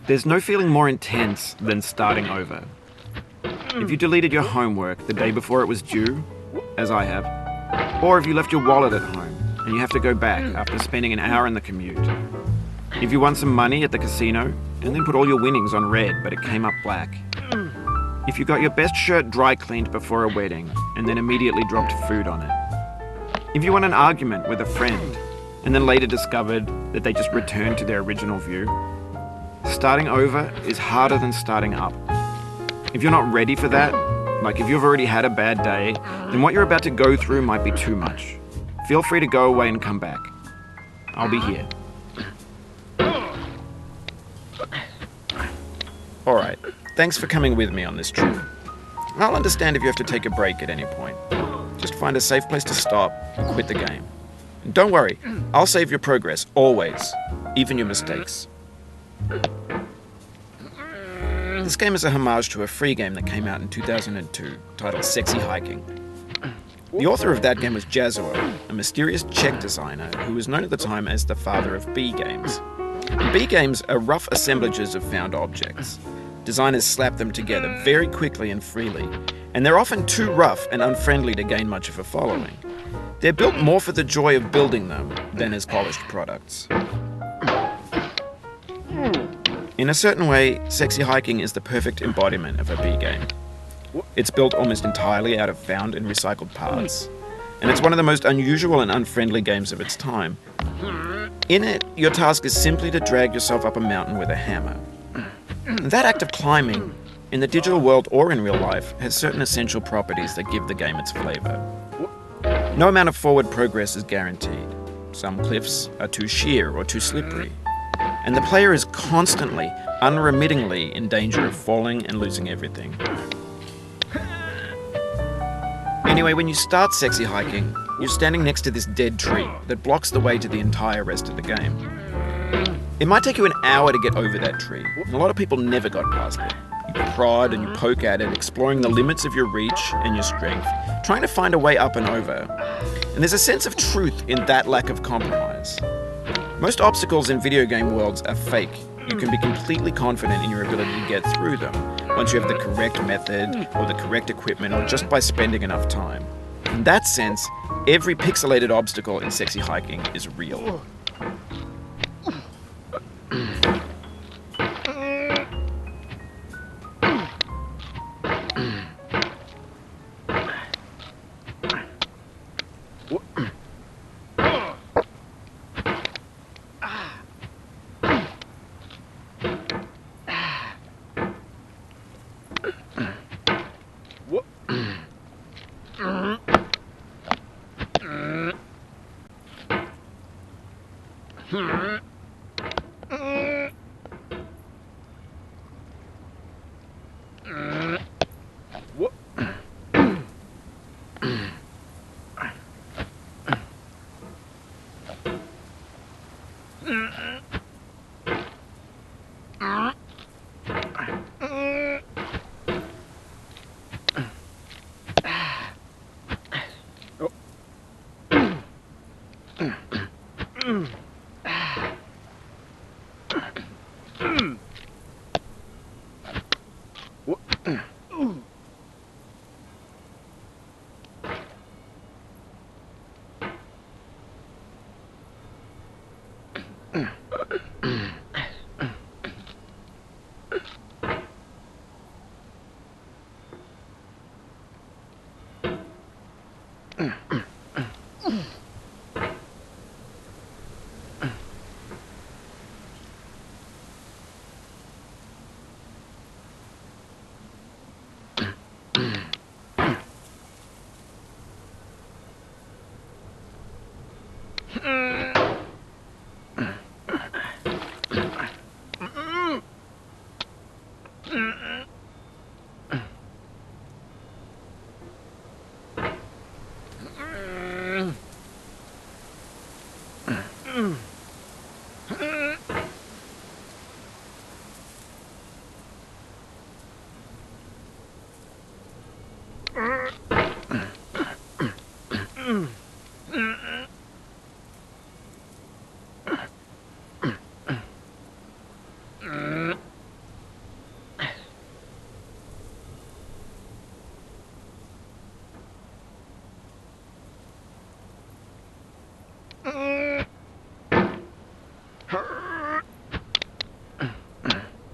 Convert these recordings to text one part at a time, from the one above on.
There's no feeling more intense than starting over. If you deleted your homework the day before it was due, as I have, or if you left your wallet at home and you have to go back after spending an hour in the commute. If you won some money at the casino and then put all your winnings on red but it came up black. If you got your best shirt dry cleaned before a wedding and then immediately dropped food on it. If you won an argument with a friend and then later discovered that they just returned to their original view. Starting over is harder than starting up. If you're not ready for that, like if you've already had a bad day, then what you're about to go through might be too much. Feel free to go away and come back. I'll be here. Alright, thanks for coming with me on this trip. I'll understand if you have to take a break at any point. Just find a safe place to stop and quit the game. And don't worry, I'll save your progress, always, even your mistakes. This game is a homage to a free game that came out in 2002, titled Sexy Hiking. The author of that game was Jazzuo, a mysterious Czech designer who was known at the time as the father of B games. And B games are rough assemblages of found objects. Designers slap them together very quickly and freely, and they're often too rough and unfriendly to gain much of a following. They're built more for the joy of building them than as polished products. In a certain way, Sexy Hiking is the perfect embodiment of a B game. It's built almost entirely out of found and recycled parts, and it's one of the most unusual and unfriendly games of its time. In it, your task is simply to drag yourself up a mountain with a hammer. And that act of climbing, in the digital world or in real life, has certain essential properties that give the game its flavor. No amount of forward progress is guaranteed. Some cliffs are too sheer or too slippery. And the player is constantly, unremittingly in danger of falling and losing everything. Anyway, when you start Sexy Hiking, you're standing next to this dead tree that blocks the way to the entire rest of the game. It might take you an hour to get over that tree, and a lot of people never got past it. You prod and you poke at it, exploring the limits of your reach and your strength, trying to find a way up and over. And there's a sense of truth in that lack of compromise. Most obstacles in video game worlds are fake. You can be completely confident in your ability to get through them once you have the correct method or the correct equipment or just by spending enough time. In that sense, every pixelated obstacle in Sexy Hiking is real.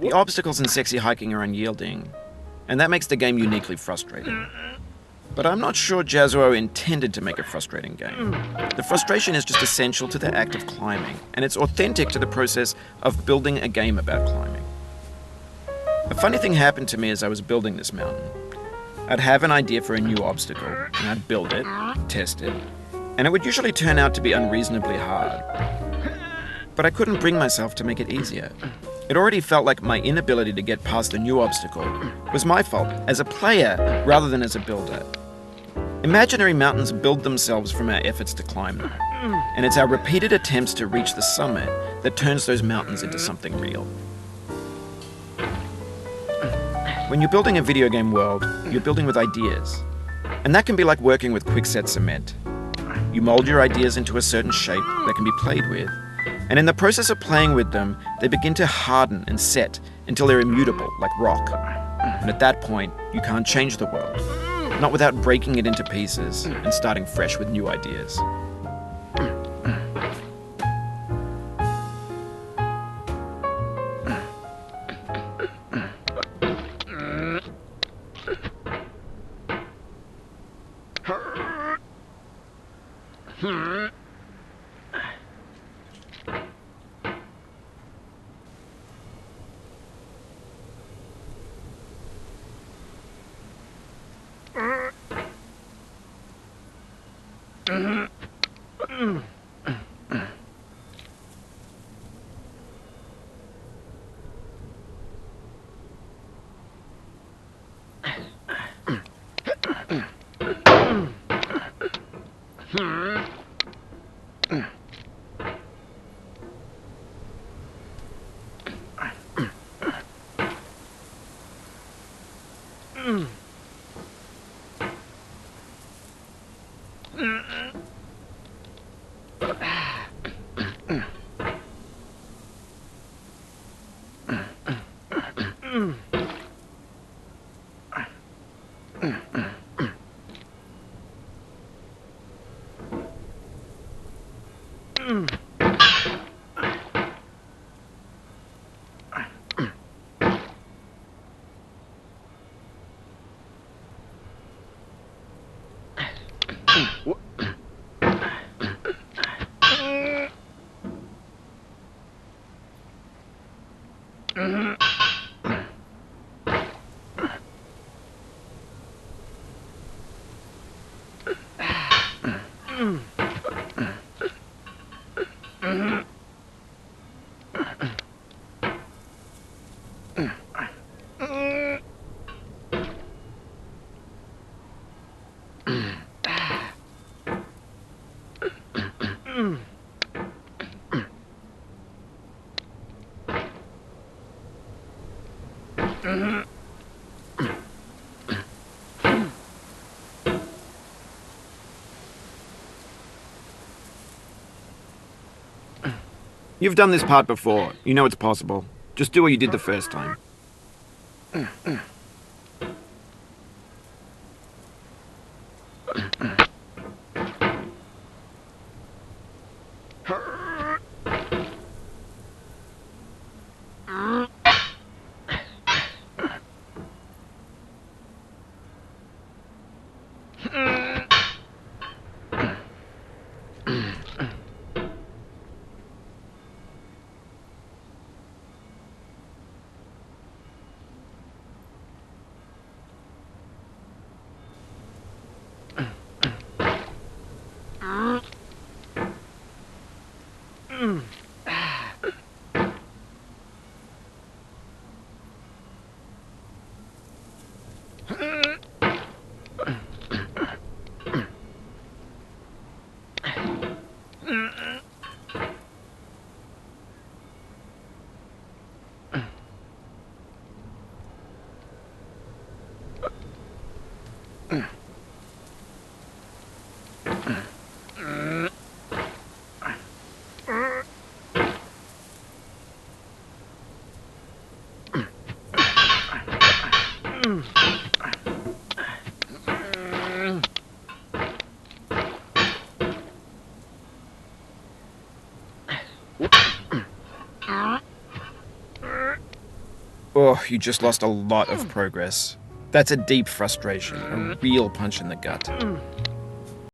The obstacles in sexy hiking are unyielding, and that makes the game uniquely frustrating. But I'm not sure Jazzuo intended to make a frustrating game. The frustration is just essential to the act of climbing, and it's authentic to the process of building a game about climbing. A funny thing happened to me as I was building this mountain. I'd have an idea for a new obstacle, and I'd build it, test it, and it would usually turn out to be unreasonably hard. But I couldn't bring myself to make it easier. It already felt like my inability to get past the new obstacle was my fault as a player rather than as a builder. Imaginary mountains build themselves from our efforts to climb them, and it's our repeated attempts to reach the summit that turns those mountains into something real. When you're building a video game world, you're building with ideas, and that can be like working with quickset cement. You mold your ideas into a certain shape that can be played with, and in the process of playing with them, they begin to harden and set until they're immutable, like rock. And at that point, you can't change the world, not without breaking it into pieces and starting fresh with new ideas. You've done this part before. You know it's possible. Just do what you did the first time. Oh, you just lost a lot of progress. That's a deep frustration, a real punch in the gut.